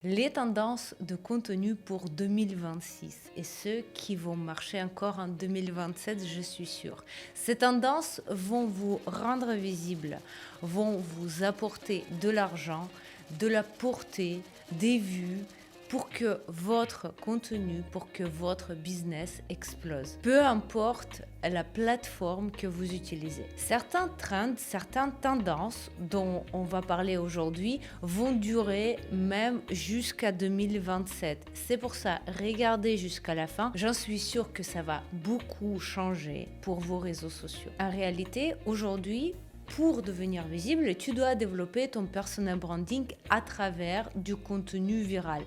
Les tendances de contenu pour 2026 et ceux qui vont marcher encore en 2027, je suis sûre. Ces tendances vont vous rendre visible, vont vous apporter de l'argent, de la portée, des vues pour que votre contenu, pour que votre business explose. Peu importe la plateforme que vous utilisez. Certains trends, certaines tendances dont on va parler aujourd'hui vont durer même jusqu'à 2027. C'est pour ça, regardez jusqu'à la fin. J'en suis sûre que ça va beaucoup changer pour vos réseaux sociaux. En réalité, aujourd'hui, pour devenir visible, tu dois développer ton personal branding à travers du contenu viral,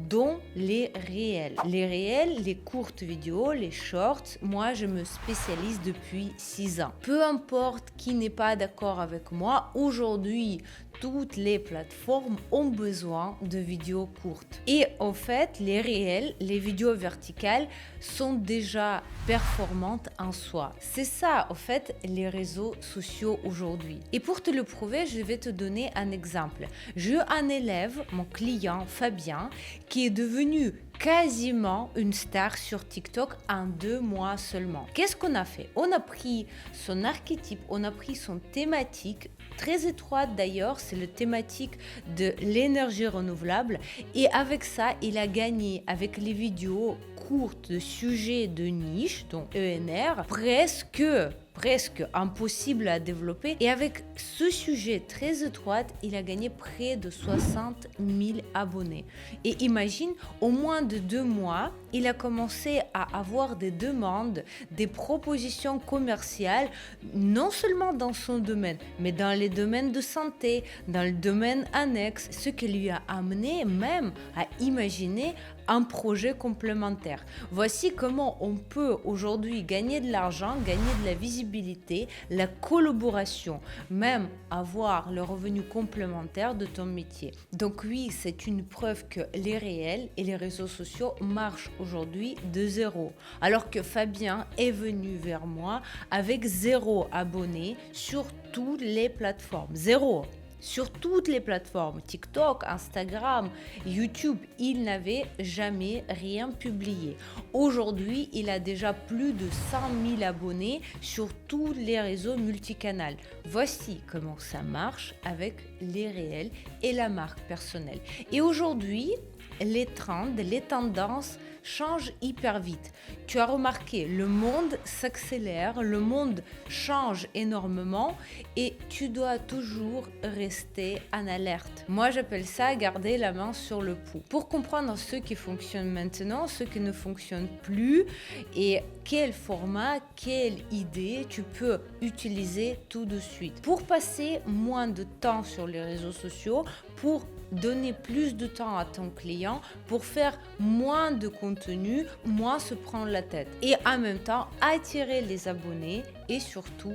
dont les réels. Les réels, les courtes vidéos, les shorts, moi je me spécialise depuis 6 ans. Peu importe qui n'est pas d'accord avec moi, aujourd'hui, toutes les plateformes ont besoin de vidéos courtes. Et en fait, les réels, les vidéos verticales sont déjà performantes en soi. C'est ça, en fait, les réseaux sociaux aujourd'hui. Et pour te le prouver, je vais te donner un exemple. J'ai un élève, mon client Fabien, qui est devenu quasiment une star sur TikTok en 2 mois seulement. Qu'est-ce qu'on a fait? On a pris son archétype, on a pris son thématique, très étroite d'ailleurs, c'est le thématique de l'énergie renouvelable. Et avec ça, il a gagné avec les vidéos courtes de sujets de niche, dont ENR, presque impossible à développer. Et avec ce sujet très étroit, il a gagné près de 60 000 abonnés. Et imagine, au moins de 2 mois, il a commencé à avoir des demandes, des propositions commerciales, non seulement dans son domaine, mais dans les domaines de santé, dans le domaine annexe, ce qui lui a amené même à imaginer un projet complémentaire. Voici comment on peut aujourd'hui gagner de l'argent, gagner de la visibilité, la collaboration, même avoir le revenu complémentaire de ton métier. Donc oui, c'est une preuve que les réels et les réseaux sociaux marchent aujourd'hui de zéro. Alors que Fabien est venu vers moi avec 0 abonnés sur toutes les plateformes. 0. Sur toutes les plateformes, TikTok, Instagram, YouTube, il n'avait jamais rien publié. Aujourd'hui, il a déjà plus de 100 000 abonnés sur tous les réseaux multicanal. Voici comment ça marche avec les réels et la marque personnelle. Et aujourd'hui, les trends, les tendances changent hyper vite. Tu as remarqué, le monde s'accélère, le monde change énormément et tu dois toujours rester en alerte. Moi, j'appelle ça garder la main sur le pouls. Pour comprendre ce qui fonctionne maintenant, ce qui ne fonctionne plus et quel format, quelle idée tu peux utiliser tout de suite. Pour passer moins de temps sur les réseaux sociaux, pour donner plus de temps à ton client, pour faire moins de contenu, moins se prendre la tête. Et en même temps, attirer les abonnés et surtout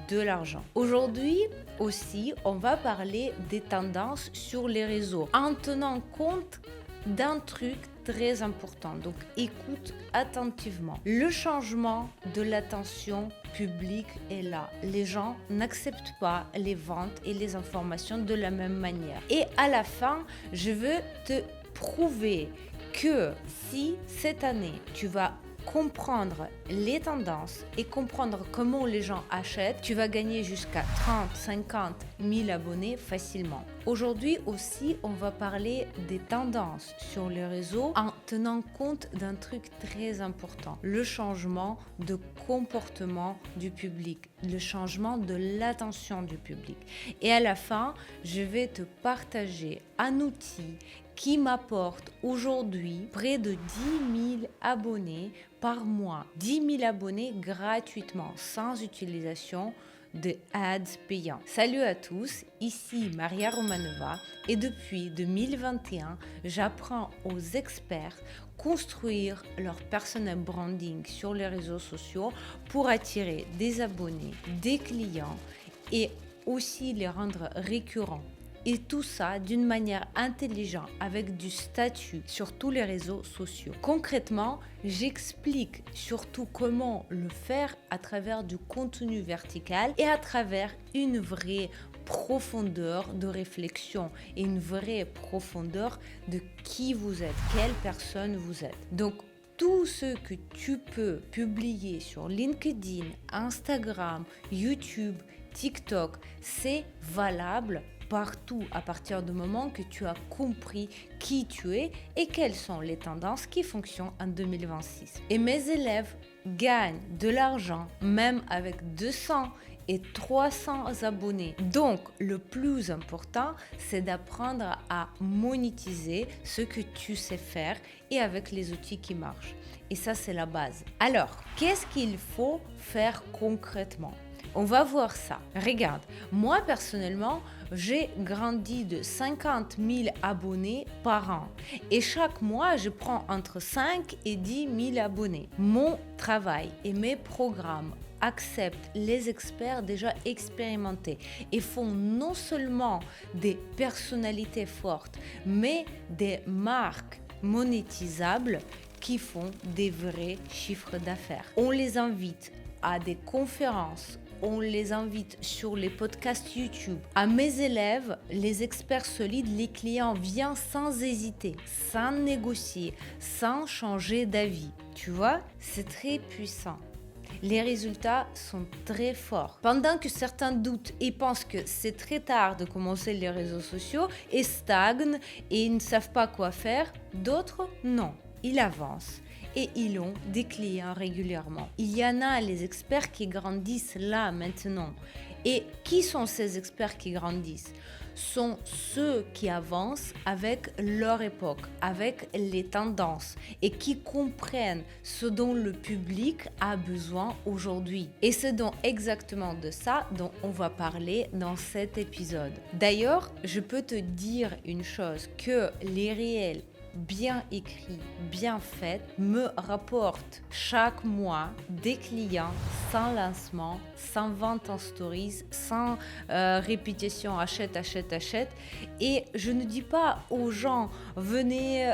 de l'argent. Aujourd'hui aussi, on va parler des tendances sur les réseaux en tenant compte d'un truc très important. Donc écoute attentivement. Le changement de l'attention publique est là. Les gens n'acceptent pas les ventes et les informations de la même manière. Et à la fin, je veux te prouver que si cette année tu vas comprendre les tendances et comprendre comment les gens achètent, tu vas gagner jusqu'à 30, 50 000 abonnés facilement. Aujourd'hui aussi, on va parler des tendances sur les réseaux en tenant compte d'un truc très important, le changement de comportement du public, le changement de l'attention du public. Et à la fin, je vais te partager un outil qui m'apporte aujourd'hui près de 10 000 abonnés par mois. 10 000 abonnés gratuitement, sans utilisation de ads payants. Salut à tous, ici Maria Romanova et depuis 2021, j'apprends aux experts construire leur personal branding sur les réseaux sociaux pour attirer des abonnés, des clients et aussi les rendre récurrents. Et tout ça d'une manière intelligente avec du statut sur tous les réseaux sociaux. Concrètement, j'explique surtout comment le faire à travers du contenu vertical et à travers une vraie profondeur de réflexion et une vraie profondeur de qui vous êtes, quelle personne vous êtes. Donc, tout ce que tu peux publier sur LinkedIn, Instagram, YouTube, TikTok, c'est valable partout à partir du moment que tu as compris qui tu es et quelles sont les tendances qui fonctionnent en 2026. Et mes élèves gagnent de l'argent même avec 200 et 300 abonnés. Donc, le plus important, c'est d'apprendre à monétiser ce que tu sais faire et avec les outils qui marchent. Et ça, c'est la base. Alors, qu'est-ce qu'il faut faire concrètement ? On va voir ça. Regarde, moi personnellement, j'ai grandi de 50 000 abonnés par an. Et chaque mois, je prends entre 5 et 10 000 abonnés. Mon travail et mes programmes acceptent les experts déjà expérimentés et font non seulement des personnalités fortes, mais des marques monétisables qui font des vrais chiffres d'affaires. On les invite à des conférences, on les invite sur les podcasts YouTube. À mes élèves, les experts solides, les clients viennent sans hésiter, sans négocier, sans changer d'avis. Tu vois, c'est très puissant. Les résultats sont très forts. Pendant que certains doutent et pensent que c'est très tard de commencer les réseaux sociaux et stagnent et ne savent pas quoi faire, d'autres, non, ils avancent. Et ils ont des clients régulièrement. Il y en a les experts qui grandissent là maintenant. Et qui sont ces experts qui grandissent ? Sont ceux qui avancent avec leur époque, avec les tendances et qui comprennent ce dont le public a besoin aujourd'hui. Et c'est donc exactement de ça dont on va parler dans cet épisode. D'ailleurs, je peux te dire une chose, que les réels bien écrit, bien fait, me rapporte chaque mois des clients sans lancement, sans vente en stories, sans répétition, achète. Et je ne dis pas aux gens, venez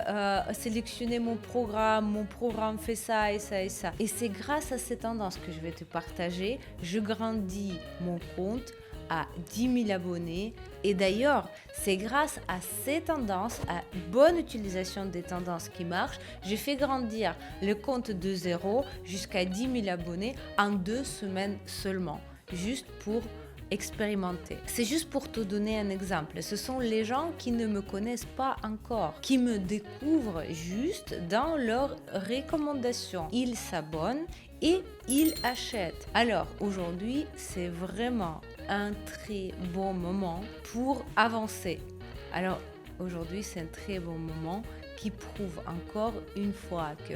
sélectionner mon programme fait ça et ça et ça. Et c'est grâce à ces tendances que je vais te partager. Je grandis mon compte à 10 000 abonnés. Et d'ailleurs, c'est grâce à ces tendances, à bonne utilisation des tendances qui marchent, j'ai fait grandir le compte de 0 jusqu'à 10 000 abonnés en 2 semaines seulement, juste pour expérimenter. C'est juste pour te donner un exemple. Ce sont les gens qui ne me connaissent pas encore, qui me découvrent juste dans leurs recommandations. Ils s'abonnent et ils achètent. Alors aujourd'hui, c'est vraiment un très bon moment pour avancer. Alors aujourd'hui, c'est un très bon moment qui prouve encore une fois que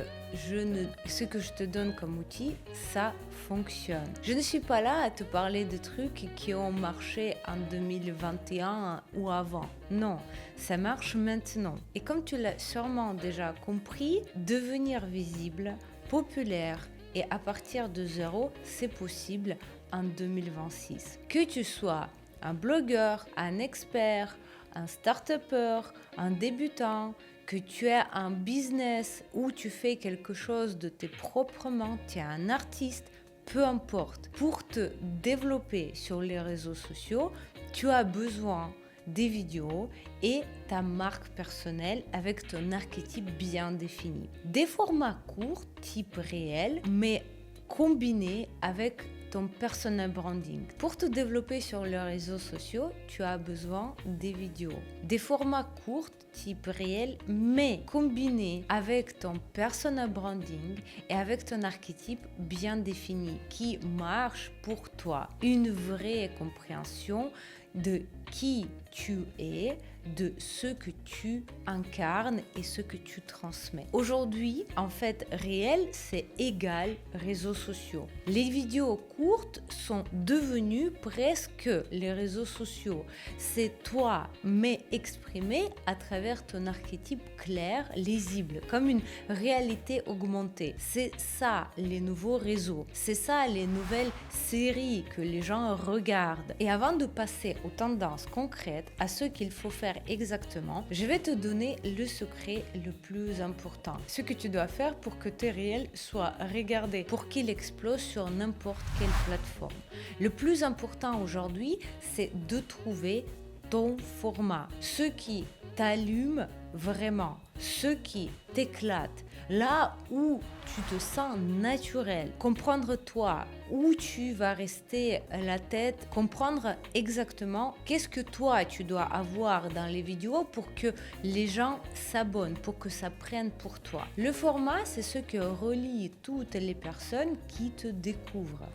ce que je te donne comme outil, ça fonctionne. Je ne suis pas là à te parler de trucs qui ont marché en 2021 ou avant. Non, ça marche maintenant. Et comme tu l'as sûrement déjà compris, devenir visible, populaire et à partir de 0, c'est possible en 2026. Que tu sois un blogueur, un expert, un start-upper, un débutant, que tu aies un business ou tu fais quelque chose de tes propres mains, tu es un artiste, peu importe. Pour te développer sur les réseaux sociaux, tu as besoin des vidéos et ta marque personnelle avec ton archétype bien défini. Des formats courts, type réel, mais combinés avec ton personal branding. Pour te développer sur les réseaux sociaux, tu as besoin des vidéos. Des formats courts, type réel, mais combinés avec ton personal branding et avec ton archétype bien défini qui marche pour toi. Une vraie compréhension de qui tu es, de ce que tu incarnes et ce que tu transmets. Aujourd'hui, en fait, réel, c'est égal réseaux sociaux. Les vidéos courtes sont devenues presque les réseaux sociaux. C'est toi, mais exprimé à travers ton archétype clair, lisible, comme une réalité augmentée. C'est ça, les nouveaux réseaux. C'est ça, les nouvelles séries que les gens regardent. Et avant de passer aux tendances concrètes, à ce qu'il faut faire faire exactement? Je vais te donner le secret le plus important. Ce que tu dois faire pour que tes réels soient regardés, pour qu'ils explosent sur n'importe quelle plateforme. Le plus important aujourd'hui, c'est de trouver ton format, ce qui t'allume vraiment, ce qui t'éclate, là où tu te sens naturel, comprendre toi, où tu vas rester la tête, comprendre exactement qu'est-ce que toi tu dois avoir dans les vidéos pour que les gens s'abonnent, pour que ça prenne pour toi. Le format, c'est ce que relie toutes les personnes qui te découvrent.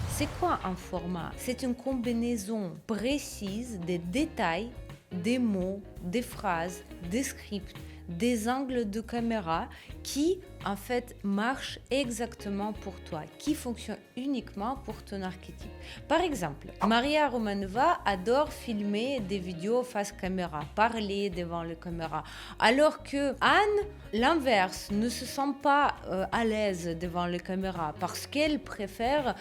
C'est quoi un format? C'est une combinaison précise des détails, des mots, des phrases, des scripts, des angles de caméra qui en fait marchent exactement pour toi, qui fonctionnent uniquement pour ton archétype. Par exemple, Maria Romanova adore filmer des vidéos face caméra, parler devant la caméra, alors que Anne, l'inverse, ne se sent pas à l'aise devant la caméra parce qu'elle préfère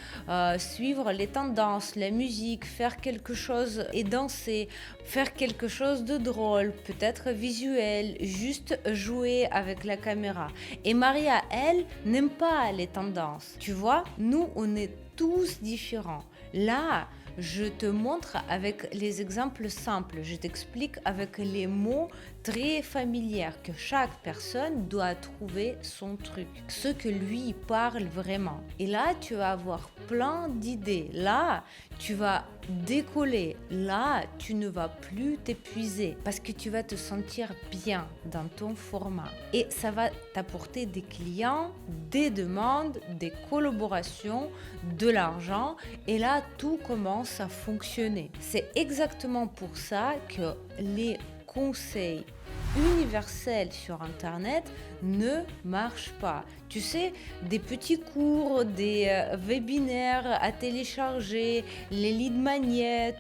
suivre les tendances, la musique, faire quelque chose et danser, faire quelque chose de drôle, peut-être visuel, juste jouer avec la caméra. Et Maria, elle, n'aime pas les tendances. Tu vois, nous, on est tous différents. Là, je te montre avec les exemples simples, je t'explique avec les mots très familiers que chaque personne doit trouver son truc, ce que lui parle vraiment. Et là, tu vas avoir plein d'idées. Là, tu vas décoller. Là, tu ne vas plus t'épuiser parce que tu vas te sentir bien dans ton format. Et ça va t'apporter des clients, des demandes, des collaborations, de l'argent. Et là, tout commence à fonctionner. C'est exactement pour ça que les conseils universels sur Internet ne marchent pas. Tu sais, des petits cours, des webinaires à télécharger, les lead magnets,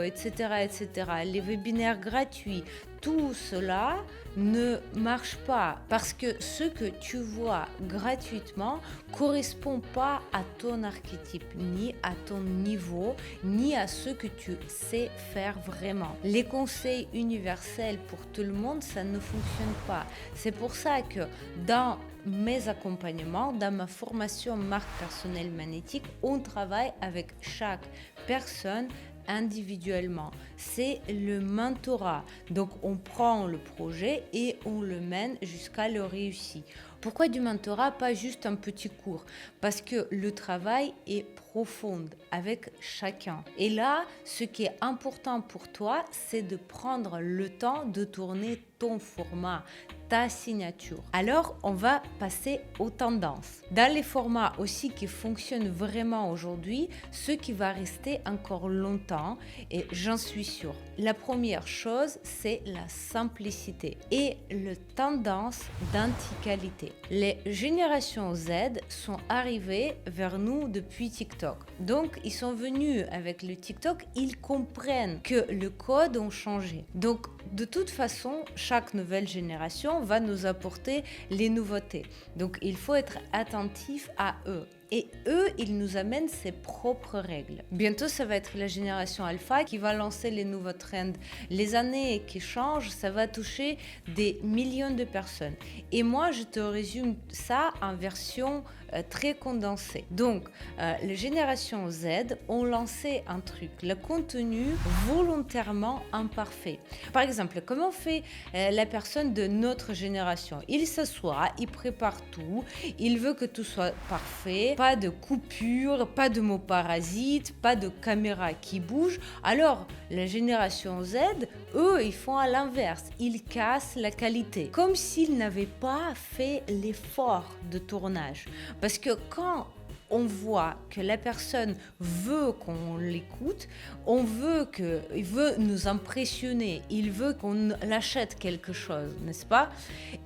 etc., etc., les webinaires gratuits, tout cela ne marche pas parce que ce que tu vois gratuitement correspond pas à ton archétype, ni à ton niveau, ni à ce que tu sais faire vraiment. Les conseils universels pour tout le monde, ça ne fonctionne pas. C'est pour ça que dans mes accompagnements, dans ma formation marque personnelle magnétique, on travaille avec chaque personne individuellement. C'est le mentorat. Donc, on prend le projet et on le mène jusqu'à le réussir. Pourquoi du mentorat, pas juste un petit cours? Parce que le travail est profond avec chacun. Et là, ce qui est important pour toi, c'est de prendre le temps de tourner ton format, ta signature. Alors, on va passer aux tendances. Dans les formats aussi qui fonctionnent vraiment aujourd'hui, ce qui va rester encore longtemps, et j'en suis sûre. La première chose, c'est la simplicité et la tendance d'anti-qualité. Les générations Z sont arrivées vers nous depuis TikTok. Donc, ils sont venus avec le TikTok, ils comprennent que le code a changé. Donc, de toute façon, chaque nouvelle génération va nous apporter les nouveautés. Donc, il faut être attentif à eux. Et eux, ils nous amènent ses propres règles. Bientôt, ça va être la génération alpha qui va lancer les nouveaux trends. Les années qui changent, ça va toucher des millions de personnes. Et moi, je te résume ça en version très condensée. Donc, les générations Z ont lancé un truc, le contenu volontairement imparfait. Par exemple, comment fait la personne de notre génération? Il s'assoit, il prépare tout, il veut que tout soit parfait, pas de coupure, pas de mots parasites, pas de caméra qui bouge. Alors, la génération Z, eux, ils font à l'inverse. Ils cassent la qualité, comme s'ils n'avaient pas fait l'effort de tournage. Parce que quand on voit que la personne veut qu'on l'écoute, il veut nous impressionner, il veut qu'on l'achète quelque chose, n'est-ce pas?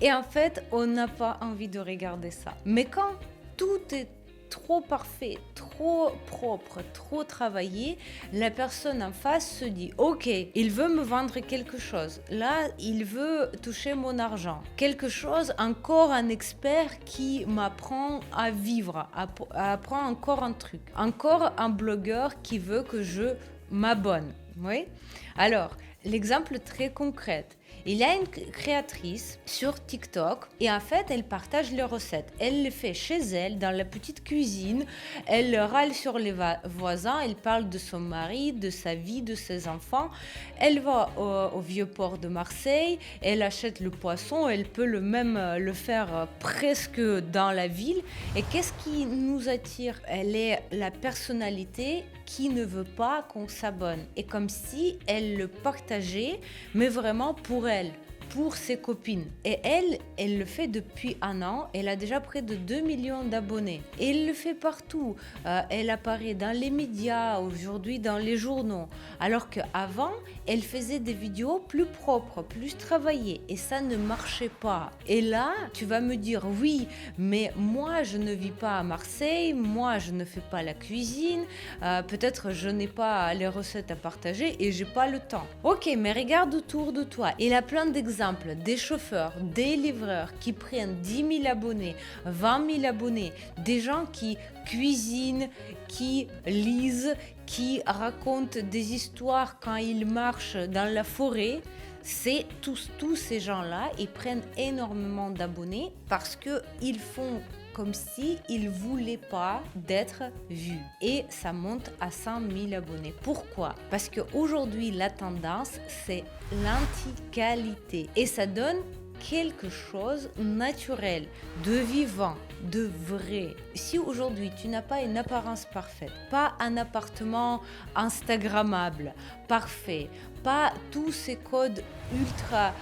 Et en fait, on n'a pas envie de regarder ça. Mais quand tout est trop parfait, trop propre, trop travaillé, la personne en face se dit ok, il veut me vendre quelque chose, là il veut toucher mon argent, quelque chose, encore un expert qui m'apprend à vivre, apprend encore un truc, encore un blogueur qui veut que je m'abonne. Oui. Alors L'exemple très concret. Il y a une créatrice sur TikTok et en fait, elle partage les recettes. Elle les fait chez elle, dans la petite cuisine. Elle râle sur les voisins. Elle parle de son mari, de sa vie, de ses enfants. Elle va au vieux port de Marseille. Elle achète le poisson. Elle peut même le faire presque dans la ville. Et qu'est-ce qui nous attire? Elle est la personnalité qui ne veut pas qu'on s'abonne. Et comme si elle le partageait, mais vraiment pour elle, pour ses copines. Et elle le fait depuis un an. Elle a déjà près de 2 millions d'abonnés. Et elle le fait partout. Elle apparaît dans les médias, aujourd'hui dans les journaux. Alors qu'avant, elle faisait des vidéos plus propres, plus travaillées. Et ça ne marchait pas. Et là, tu vas me dire, oui, mais moi, je ne vis pas à Marseille. Moi, je ne fais pas la cuisine. Peut-être je n'ai pas les recettes à partager et j'ai pas le temps. Ok, mais regarde autour de toi. Il y a plein d'exemples. Des chauffeurs, des livreurs qui prennent 10 000 abonnés, 20 000 abonnés, des gens qui cuisinent, qui lisent, qui racontent des histoires quand ils marchent dans la forêt. C'est tous ces gens-là, ils prennent énormément d'abonnés parce qu'ils font comme s'ils ne voulaient pas d'être vus. Et ça monte à 100 000 abonnés. Pourquoi? Parce qu'aujourd'hui, la tendance, c'est l'anti-qualité. Et ça donne quelque chose de naturel, de vivant, de vrai. Si aujourd'hui tu n'as pas une apparence parfaite, pas un appartement instagrammable, parfait, pas tous ces codes ultra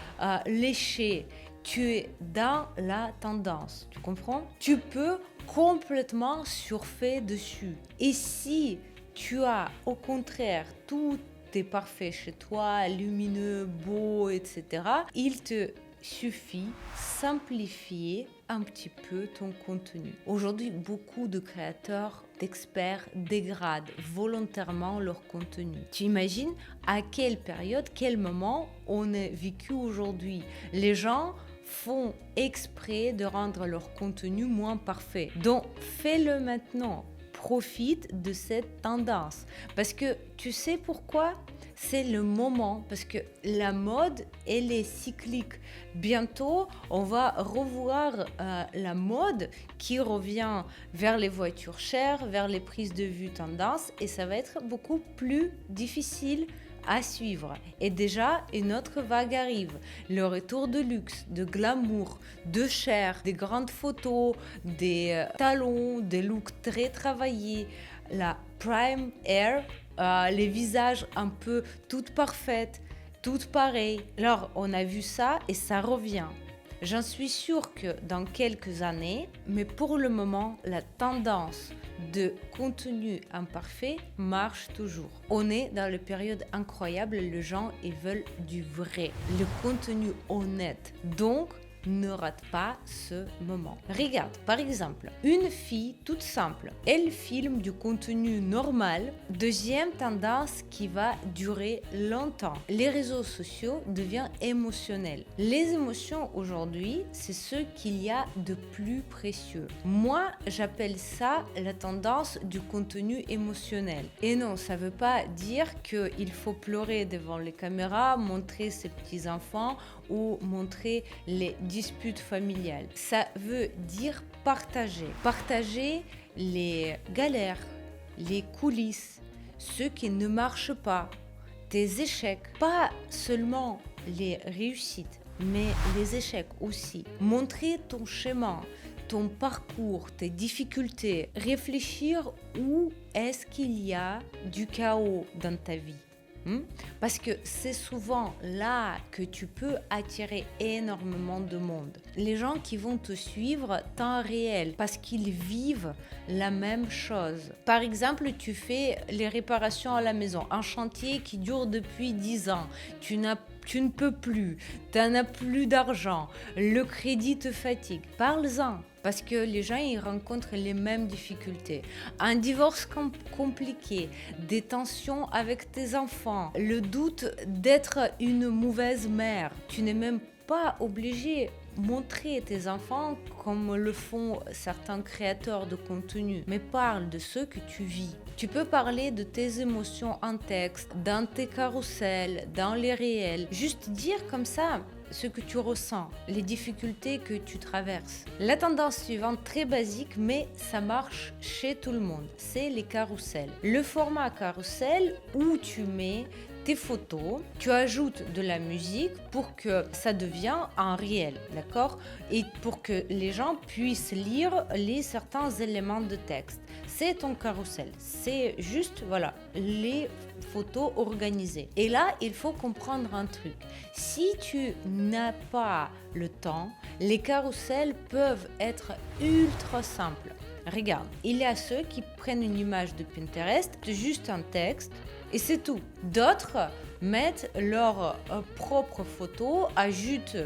léchés, tu es dans la tendance, tu comprends? Tu peux complètement surfer dessus. Et si tu as au contraire tout est parfait chez toi, lumineux, beau, etc., il te suffit simplifier un petit peu ton contenu. Aujourd'hui, beaucoup de créateurs, d'experts dégradent volontairement leur contenu. Tu imagines à quelle période, quel moment on est vécu aujourd'hui? Les gens font exprès de rendre leur contenu moins parfait. Donc, fais-le maintenant. Profite de cette tendance. Parce que tu sais pourquoi? C'est le moment. Parce que la mode, elle est cyclique. Bientôt, on va revoir la mode qui revient vers les voitures chères, vers les prises de vue tendance. Et ça va être beaucoup plus difficile à suivre. Et déjà, une autre vague arrive. Le retour de luxe, de glamour, de chair, des grandes photos, des talons, des looks très travaillés, la prime air, les visages un peu toutes parfaites, toutes pareilles. Alors, on a vu ça et ça revient. J'en suis sûre que dans quelques années, mais pour le moment, la tendance de contenu imparfait marche toujours. On est dans une période incroyable, les gens ils veulent du vrai, le contenu honnête. Donc, ne rate pas ce moment. Regarde, par exemple, une fille toute simple, elle filme du contenu normal. Deuxième tendance qui va durer longtemps. Les réseaux sociaux deviennent émotionnels. Les émotions aujourd'hui, c'est ce qu'il y a de plus précieux. Moi, j'appelle ça la tendance du contenu émotionnel. Et non, ça ne veut pas dire qu'il faut pleurer devant les caméras, montrer ses petits-enfants ou montrer les disputes familiales. Ça veut dire partager. Partager les galères, les coulisses, ce qui ne marche pas, tes échecs. Pas seulement les réussites, mais les échecs aussi. Montrer ton chemin, ton parcours, tes difficultés. Réfléchir où est-ce qu'il y a du chaos dans ta vie. Parce que c'est souvent là que tu peux attirer énormément de monde. Les gens qui vont te suivre temps réel parce qu'ils vivent la même chose. Par exemple, tu fais les réparations à la maison, un chantier qui dure depuis 10 ans. Tu ne peux plus, tu n'en as plus d'argent, le crédit te fatigue. Parle-en. Parce que les gens ils rencontrent les mêmes difficultés. Un divorce compliqué, des tensions avec tes enfants, le doute d'être une mauvaise mère. Tu n'es même pas obligé montrer tes enfants comme le font certains créateurs de contenu, mais parle de ce que tu vis. Tu peux parler de tes émotions en texte, dans tes carousels, dans les réels. Juste dire comme ça ce que tu ressens, les difficultés que tu traverses. La tendance suivante, très basique, mais ça marche chez tout le monde, c'est les carousels. Le format carrousel où tu mets tes photos, tu ajoutes de la musique pour que ça devienne un réel, d'accord? Et pour que les gens puissent lire certains éléments de texte. C'est ton carrousel, c'est juste, voilà, les photos organisées. Et là, il faut comprendre un truc. Si tu n'as pas le temps, les carousels peuvent être ultra simples. Regarde, il y a ceux qui prennent une image de Pinterest, juste un texte, et c'est tout. D'autres mettent leurs propres photos, ajoutent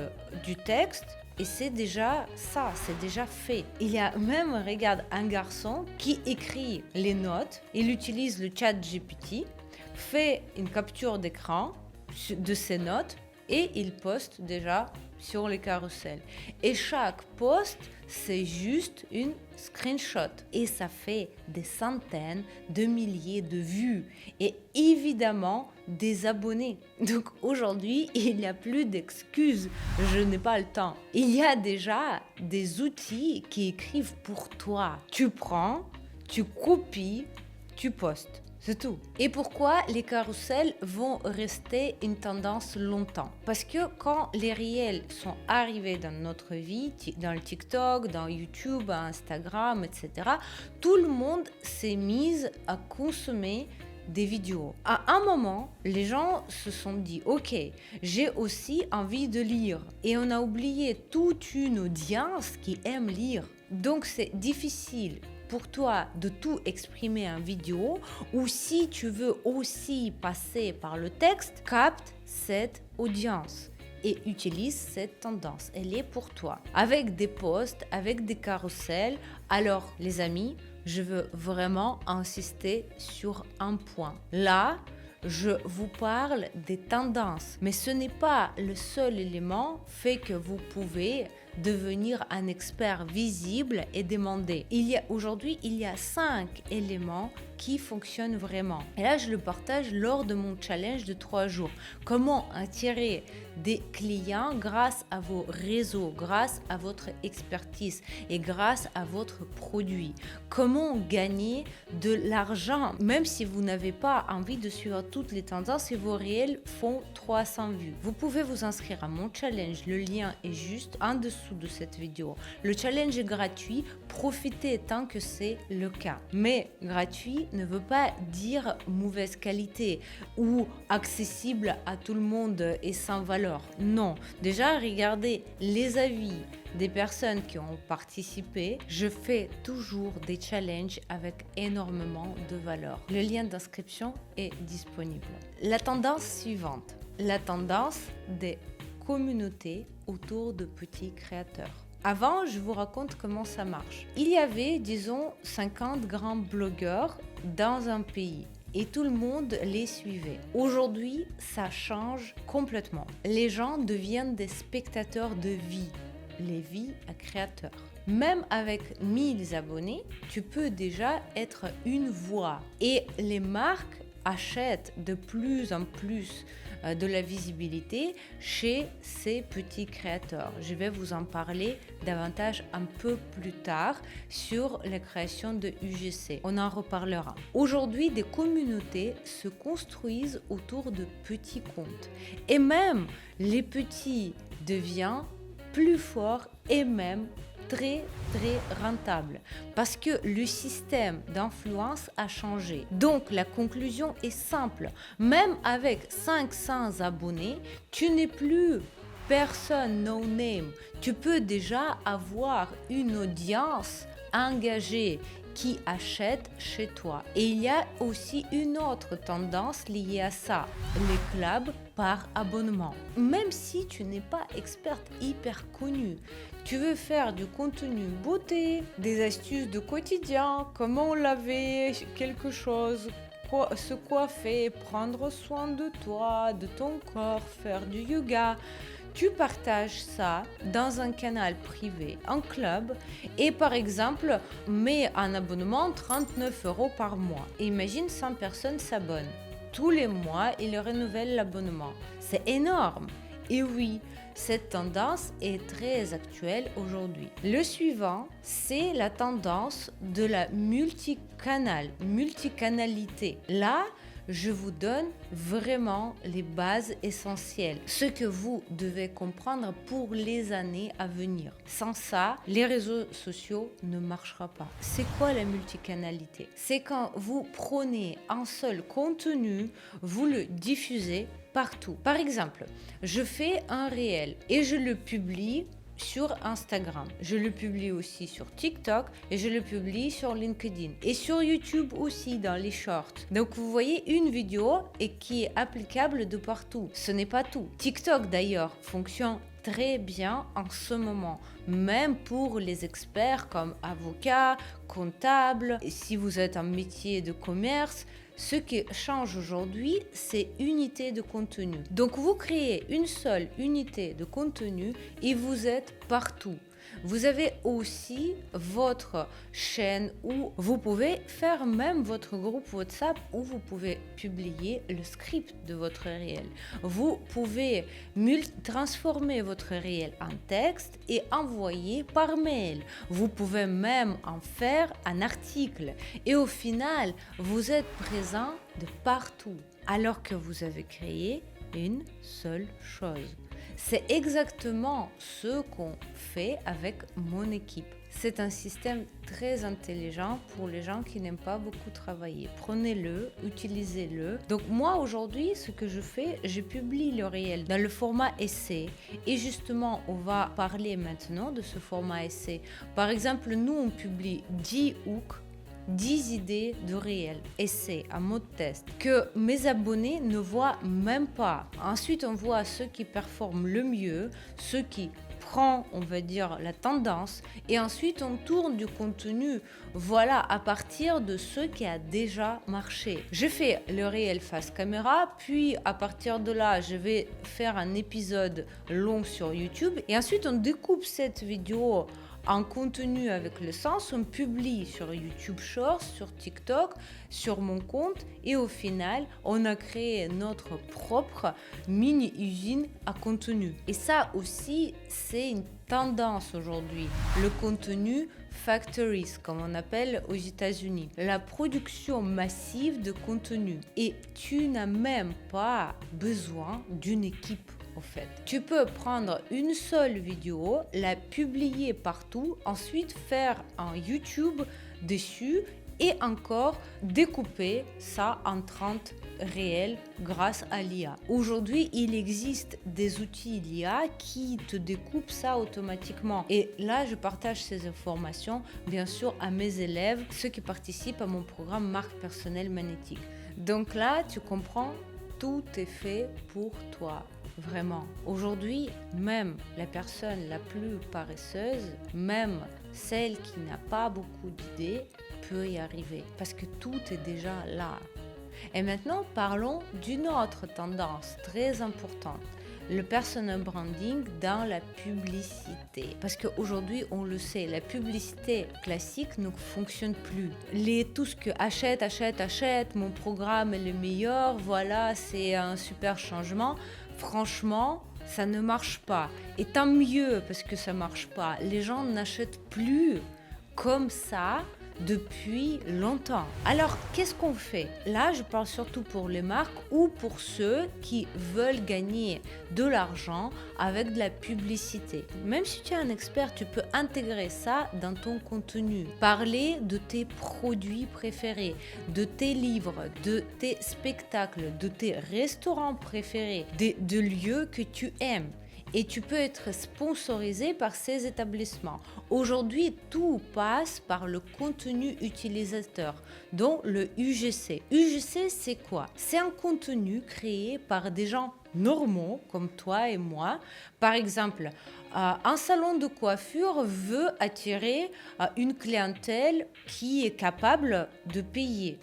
du texte, et c'est déjà ça, c'est déjà fait. Il y a même, regarde, un garçon qui écrit les notes, il utilise le chat GPT, fait une capture d'écran de ses notes, et il poste déjà sur les carousels. Et chaque post, c'est juste une screenshot. Et ça fait des centaines de milliers de vues. Et évidemment, des abonnés. Donc aujourd'hui, il n'y a plus d'excuses. Je n'ai pas le temps. Il y a déjà des outils qui écrivent pour toi. Tu prends, tu copies, tu postes. C'est tout. Et pourquoi les carousels vont rester une tendance longtemps? Parce que quand les réels sont arrivés dans notre vie, dans le TikTok, dans YouTube, Instagram, etc., tout le monde s'est mis à consommer des vidéos. À un moment, les gens se sont dit, ok, j'ai aussi envie de lire. Et on a oublié toute une audience qui aime lire. Donc c'est difficile pour toi de tout exprimer en vidéo, ou si tu veux aussi passer par le texte, capte cette audience et utilise cette tendance. Elle est pour toi. Avec des posts, avec des carousels. Alors les amis, je veux vraiment insister sur un point. Là, je vous parle des tendances, mais ce n'est pas le seul élément fait que vous pouvez devenir un expert visible et demandé. Aujourd'hui, il y a 5 éléments qui fonctionnent vraiment. Et là, je le partage lors de mon challenge de 3 jours. Comment attirer des clients grâce à vos réseaux, grâce à votre expertise et grâce à votre produit. Comment gagner de l'argent, même si vous n'avez pas envie de suivre toutes les tendances et vos réels font 300 vues. Vous pouvez vous inscrire à mon challenge. Le lien est juste en dessous de cette vidéo. Le challenge est gratuit. Profitez tant que c'est le cas. Mais gratuit ne veut pas dire mauvaise qualité ou accessible à tout le monde et sans valeur. Non. Déjà, regardez les avis des personnes qui ont participé. Je fais toujours des challenges avec énormément de valeur. Le lien d'inscription est disponible. La tendance suivante. La tendance des communautés autour de petits créateurs. Avant, je vous raconte comment ça marche. Il y avait, disons, 50 grands blogueurs dans un pays et tout le monde les suivait. Aujourd'hui, ça change complètement. Les gens deviennent des spectateurs de vie, les vies à créateurs. Même avec 1000 abonnés, tu peux déjà être une voix. Et les marques achètent de plus en plus de la visibilité chez ces petits créateurs. Je vais vous en parler davantage un peu plus tard sur la création de UGC. On en reparlera. Aujourd'hui, des communautés se construisent autour de petits comptes. Et même les petits deviennent plus forts et même très rentable parce que le système d'influence a changé. Donc la conclusion est simple, même avec 500 abonnés, tu n'es plus personne no name. Tu peux déjà avoir une audience engagée qui achète chez toi. Et il y a aussi une autre tendance liée à ça, les clubs par abonnement. Même si tu n'es pas experte hyper connue, tu veux faire du contenu beauté, des astuces de quotidien, comment laver quelque chose, se coiffer, prendre soin de toi, de ton corps, faire du yoga. tu partages ça dans un canal privé, un club, et par exemple, mets un abonnement 39 € par mois. Et imagine 100 personnes s'abonnent. Tous les mois, ils renouvellent l'abonnement. C'est énorme. Et oui, cette tendance est très actuelle aujourd'hui. Le suivant, c'est la tendance de la multicanalité. Là, je vous donne vraiment les bases essentielles, ce que vous devez comprendre pour les années à venir. Sans ça, les réseaux sociaux ne marcheront pas. C'est quoi la multicanalité? C'est quand vous prenez un seul contenu, vous le diffusez partout. Par exemple, je fais un réel et je le publie sur Instagram. Je le publie aussi sur TikTok et je le publie sur LinkedIn et sur YouTube aussi dans les shorts. Donc vous voyez une vidéo et qui est applicable de partout. Ce n'est pas tout. TikTok d'ailleurs fonctionne très bien en ce moment, même pour les experts comme avocats, comptables. Et si vous êtes un métier de commerce, ce qui change aujourd'hui, c'est unité de contenu. Donc vous créez une seule unité de contenu et vous êtes partout. Vous avez aussi votre chaîne où vous pouvez faire même votre groupe WhatsApp où vous pouvez publier le script de votre réel. Vous pouvez transformer votre réel en texte et envoyer par mail. Vous pouvez même en faire un article. Et au final, vous êtes présent de partout alors que vous avez créé une seule chose. C'est exactement ce qu'on fait avec mon équipe. C'est un système très intelligent pour les gens qui n'aiment pas beaucoup travailler. Prenez-le, utilisez-le. Donc moi aujourd'hui, ce que je fais, je publie le réel dans le format essai. Et justement, on va parler maintenant de ce format essai. Par exemple, nous, on publie 10 hooks, 10 idées de réel, essais, à mode test, que mes abonnés ne voient même pas. Ensuite, on voit ceux qui performent le mieux, ceux qui prennent, on va dire, la tendance, et ensuite on tourne du contenu, voilà, à partir de ce qui a déjà marché. Je fais le réel face caméra, puis à partir de là, je vais faire un épisode long sur YouTube, et ensuite on découpe cette vidéo en contenu avec le sens, on publie sur YouTube Shorts, sur TikTok, sur mon compte et au final, on a créé notre propre mini-usine à contenu. Et ça aussi, c'est une tendance aujourd'hui. Le contenu factories, comme on appelle aux États-Unis. La production massive de contenu. Et tu n'as même pas besoin d'une équipe. Au fait, tu peux prendre une seule vidéo, la publier partout, ensuite faire un YouTube dessus et encore découper ça en 30 réels grâce à l'IA. Aujourd'hui, il existe des outils l'IA qui te découpent ça automatiquement. Et là, je partage ces informations, bien sûr, à mes élèves, ceux qui participent à mon programme Marque personnelle magnétique. Donc là, tu comprends, tout est fait pour toi. Vraiment. Aujourd'hui, même la personne la plus paresseuse, même celle qui n'a pas beaucoup d'idées, peut y arriver. Parce que tout est déjà là. Et maintenant, parlons d'une autre tendance très importante. Le personal branding dans la publicité. Parce qu'aujourd'hui, on le sait, la publicité classique ne fonctionne plus. Tout ce que achète, mon programme est le meilleur, voilà, c'est un super changement. Franchement, ça ne marche pas. Et tant mieux parce que ça marche pas. Les gens n'achètent plus comme ça depuis longtemps. Alors, qu'est-ce qu'on fait? Là, je parle surtout pour les marques ou pour ceux qui veulent gagner de l'argent avec de la publicité. Même si tu es un expert, tu peux intégrer ça dans ton contenu. Parler de tes produits préférés, de tes livres, de tes spectacles, de tes restaurants préférés, de lieux que tu aimes. Et tu peux être sponsorisé par ces établissements. Aujourd'hui, tout passe par le contenu utilisateur, dont le UGC. UGC, c'est quoi? C'est un contenu créé par des gens normaux, comme toi et moi. Par exemple, un salon de coiffure veut attirer une clientèle qui est capable de payer,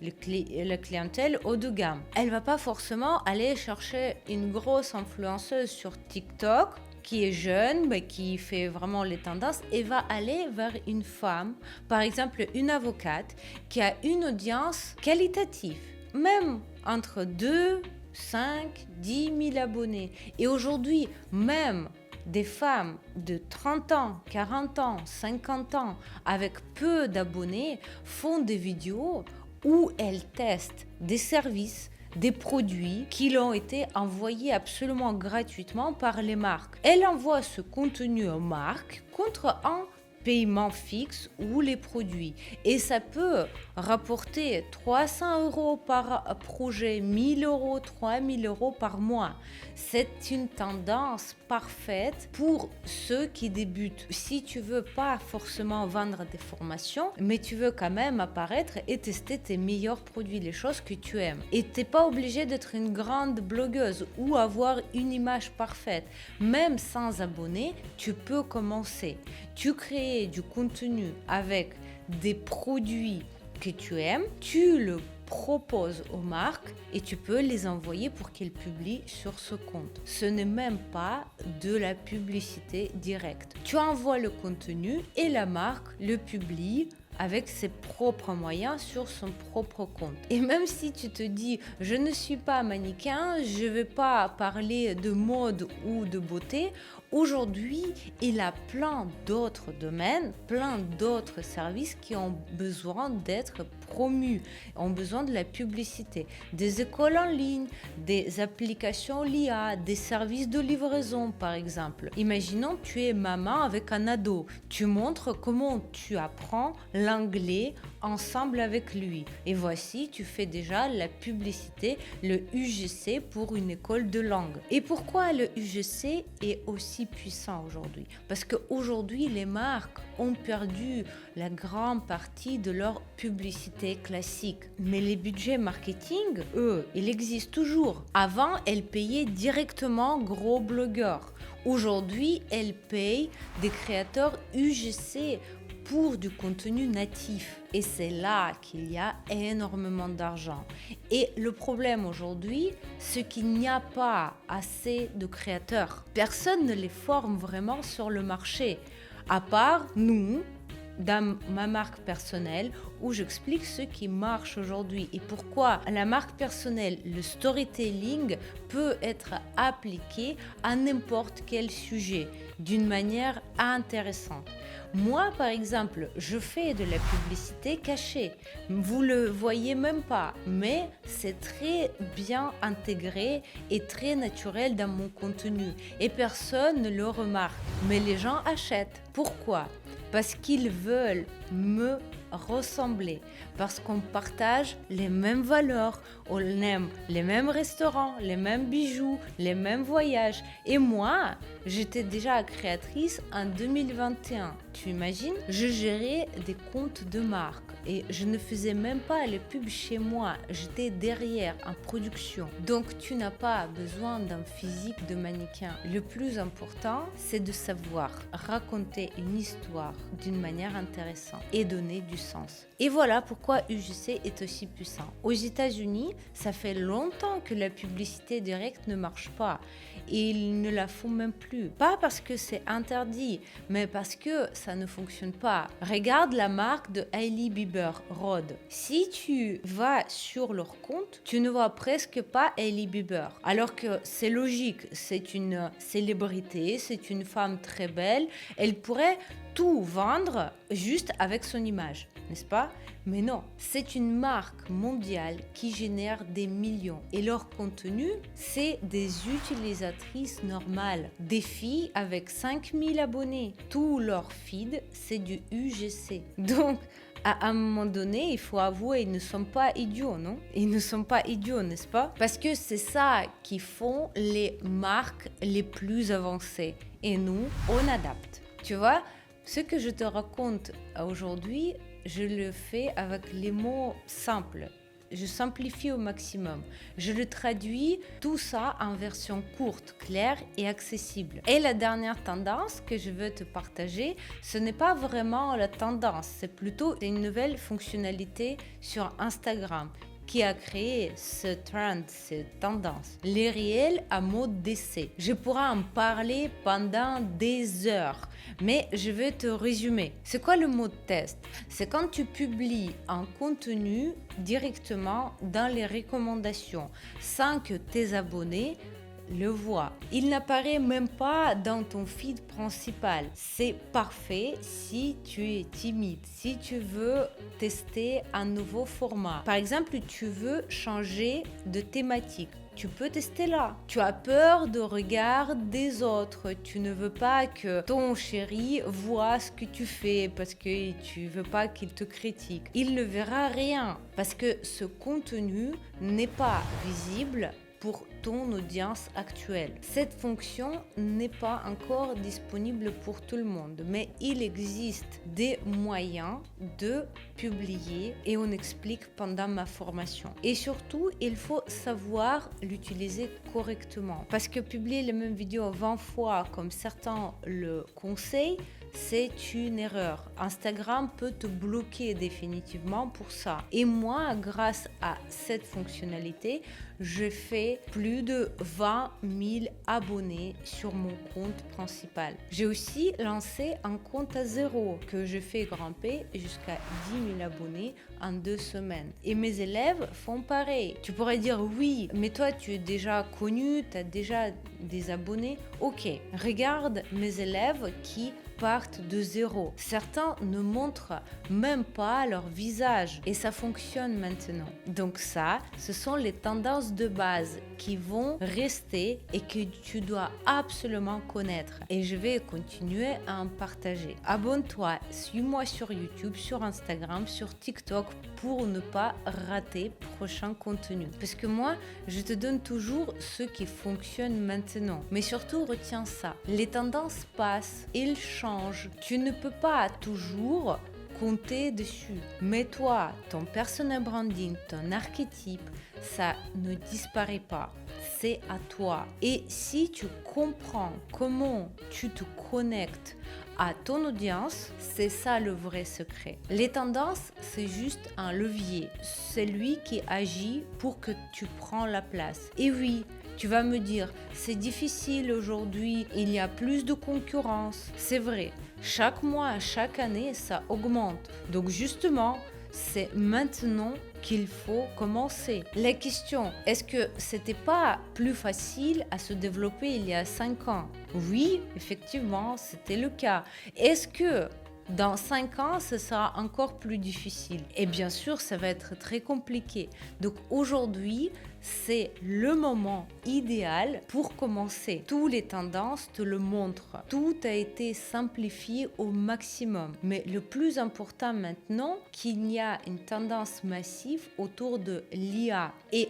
la clientèle haut de gamme. Elle ne va pas forcément aller chercher une grosse influenceuse sur TikTok qui est jeune, mais qui fait vraiment les tendances et va aller vers une femme, par exemple une avocate, qui a une audience qualitative, même entre 2, 5, 10 000 abonnés. Et aujourd'hui, même des femmes de 30 ans, 40 ans, 50 ans, avec peu d'abonnés, font des vidéos où elles testent des services, des produits qui leur ont été envoyés absolument gratuitement par les marques. Elles envoient ce contenu aux marques contre un paiement fixe ou les produits. Et ça peut rapporter 300 € par projet, 1000 €, 3000 € par mois. C'est une tendance parfaite pour ceux qui débutent. Si tu veux pas forcément vendre des formations, mais tu veux quand même apparaître et tester tes meilleurs produits, les choses que tu aimes. Et t'es pas obligé d'être une grande blogueuse ou avoir une image parfaite. Même sans abonnés, tu peux commencer. Tu crées du contenu avec des produits que tu aimes, tu le proposes aux marques et tu peux les envoyer pour qu'elles publient sur ce compte. Ce n'est même pas de la publicité directe. Tu envoies le contenu et la marque le publie avec ses propres moyens sur son propre compte. Et même si tu te dis je ne suis pas mannequin, je ne vais pas parler de mode ou de beauté, aujourd'hui il y a plein d'autres domaines, plein d'autres services qui ont besoin d'être promus, ont besoin de la publicité. Des écoles en ligne, des applications l'IA, des services de livraison par exemple. Imaginons tu es maman avec un ado, tu montres comment tu apprends l'anglais ensemble avec lui. Et voici, tu fais déjà la publicité, le UGC pour une école de langue. Et pourquoi le UGC est aussi puissant aujourd'hui? Parce qu'aujourd'hui, les marques ont perdu la grande partie de leur publicité classique. Mais les budgets marketing, eux, ils existent toujours. Avant, elles payaient directement gros blogueurs. Aujourd'hui, elles payent des créateurs UGC pour du contenu natif. Et c'est là qu'il y a énormément d'argent. Et le problème aujourd'hui, c'est qu'il n'y a pas assez de créateurs. Personne ne les forme vraiment sur le marché, à part nous, dans ma marque personnelle, où j'explique ce qui marche aujourd'hui et pourquoi la marque personnelle, le storytelling peut être appliqué à n'importe quel sujet d'une manière intéressante. Moi, par exemple, je fais de la publicité cachée. Vous le voyez même pas, mais c'est très bien intégré et très naturel dans mon contenu. Et personne ne le remarque. Mais les gens achètent. Pourquoi? Parce qu'ils veulent me ressembler, parce qu'on partage les mêmes valeurs, on aime les mêmes restaurants, les mêmes bijoux, les mêmes voyages. Et moi, j'étais déjà créatrice en 2021. Tu imagines? Je gérais des comptes de marque et je ne faisais même pas les pubs chez moi. J'étais derrière en production. Donc tu n'as pas besoin d'un physique de mannequin. Le plus important, c'est de savoir raconter une histoire d'une manière intéressante et donner du sens. Et voilà pourquoi UGC est aussi puissant. Aux États-Unis, ça fait longtemps que la publicité directe ne marche pas. Et ils ne la font même plus. Pas parce que c'est interdit, mais parce que ça ne fonctionne pas. Regarde la marque de Hailey Bieber, Rhode. Si tu vas sur leur compte, tu ne vois presque pas Hailey Bieber. Alors que c'est logique, c'est une célébrité, c'est une femme très belle. Elle pourrait tout vendre juste avec son image, n'est-ce pas? Mais non, c'est une marque mondiale qui génère des millions. Et leur contenu, c'est des utilisatrices normales. Des filles avec 5000 abonnés. Tout leur feed, c'est du UGC. Donc, à un moment donné, il faut avouer, ils ne sont pas idiots, non? Ils ne sont pas idiots, n'est-ce pas? Parce que c'est ça qui font les marques les plus avancées. Et nous, on adapte. Tu vois? Ce que je te raconte aujourd'hui, je le fais avec les mots simples. Je simplifie au maximum. Je le traduis tout ça en version courte, claire et accessible. Et la dernière tendance que je veux te partager, ce n'est pas vraiment la tendance, c'est plutôt une nouvelle fonctionnalité sur Instagram qui a créé ce trend, cette tendance. Les réels à mode d'essai. Je pourrais en parler pendant des heures, mais je vais te résumer. C'est quoi le mode test? C'est quand tu publies un contenu directement dans les recommandations sans que tes abonnés le voient. Il n'apparaît même pas dans ton feed principal. C'est parfait si tu es timide, si tu veux tester un nouveau format. Par exemple, tu veux changer de thématique. Tu peux tester là. Tu as peur de regard des autres. Tu ne veux pas que ton chéri voit ce que tu fais parce que tu veux pas qu'il te critique. Il ne verra rien parce que ce contenu n'est pas visible pour ton audience actuelle. Cette fonction n'est pas encore disponible pour tout le monde, mais il existe des moyens de publier et on explique pendant ma formation. Et surtout, il faut savoir l'utiliser correctement parce que publier les mêmes vidéos 20 fois comme certains le conseillent, c'est une erreur. Instagram peut te bloquer définitivement pour ça. Et moi, grâce à cette fonctionnalité, je fais plus de 20 000 abonnés sur mon compte principal. J'ai aussi lancé un compte à zéro que je fais grimper jusqu'à 10 000 abonnés en 2 semaines. Et mes élèves font pareil. Tu pourrais dire oui, mais toi tu es déjà connu, tu as déjà des abonnés. Ok, regarde mes élèves qui partent de zéro. Certains ne montrent même pas leur visage et ça fonctionne maintenant. Donc ça, ce sont les tendances de base qui vont rester et que tu dois absolument connaître. Et je vais continuer à en partager. Abonne-toi, suis-moi sur YouTube, sur Instagram, sur TikTok pour ne pas rater prochain contenu. Parce que moi, je te donne toujours ce qui fonctionne maintenant. Mais surtout, retiens ça. Les tendances passent, ils changent. Tu ne peux pas toujours compter dessus. Mais toi, ton personal branding, ton archétype, ça ne disparaît pas. C'est à toi. Et si tu comprends comment tu te connectes à ton audience, c'est ça le vrai secret. Les tendances, c'est juste un levier. C'est lui qui agit pour que tu prends la place. Et oui, tu vas me dire, c'est difficile aujourd'hui, il y a plus de concurrence. C'est vrai, chaque mois, chaque année, ça augmente. Donc justement, c'est maintenant qu'il faut commencer. La question, est-ce que c'était pas plus facile à se développer il y a 5 ans? Oui, effectivement, c'était le cas. Est-ce que dans 5 ans, ce sera encore plus difficile? Et bien sûr, ça va être très compliqué. Donc aujourd'hui, c'est le moment idéal pour commencer. Toutes les tendances te le montrent. Tout a été simplifié au maximum. Mais le plus important maintenant, qu'il y a une tendance massive autour de l'IA. Et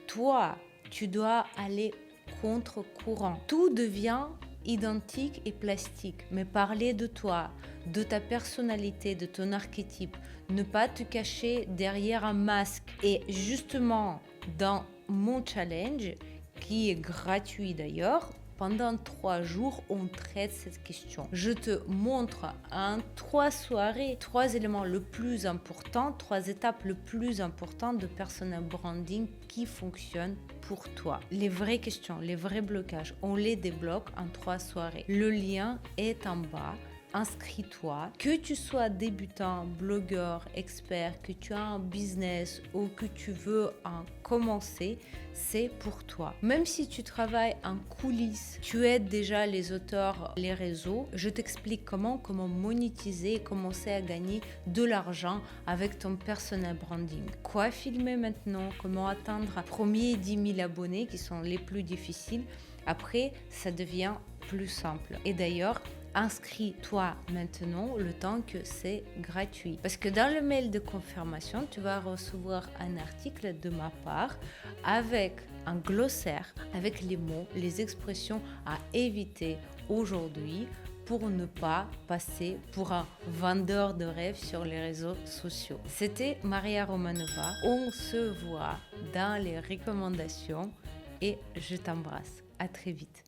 toi, tu dois aller contre-courant. Tout devient identique et plastique, mais parler de toi, de ta personnalité, de ton archétype, ne pas te cacher derrière un masque. Et justement, dans mon challenge, qui est gratuit d'ailleurs, pendant 3 jours, on traite cette question. Je te montre en 3 soirées, 3 éléments le plus importants, 3 étapes le plus importantes de personal branding qui fonctionnent pour toi. Les vraies questions, les vrais blocages, on les débloque en 3 soirées. Le lien est en bas. Inscris-toi, que tu sois débutant, blogueur, expert, que tu as un business ou que tu veux en commencer, c'est pour toi. Même si tu travailles en coulisses, tu aides déjà les auteurs, les réseaux, je t'explique comment monétiser et commencer à gagner de l'argent avec ton personal branding. Quoi filmer maintenant, comment atteindre les premiers 10 000 abonnés qui sont les plus difficiles. Après, ça devient plus simple. Et d'ailleurs, inscris-toi maintenant le temps que c'est gratuit. Parce que dans le mail de confirmation, tu vas recevoir un article de ma part avec un glossaire, avec les mots, les expressions à éviter aujourd'hui pour ne pas passer pour un vendeur de rêves sur les réseaux sociaux. C'était Maria Romanova. On se voit dans les recommandations et je t'embrasse. À très vite.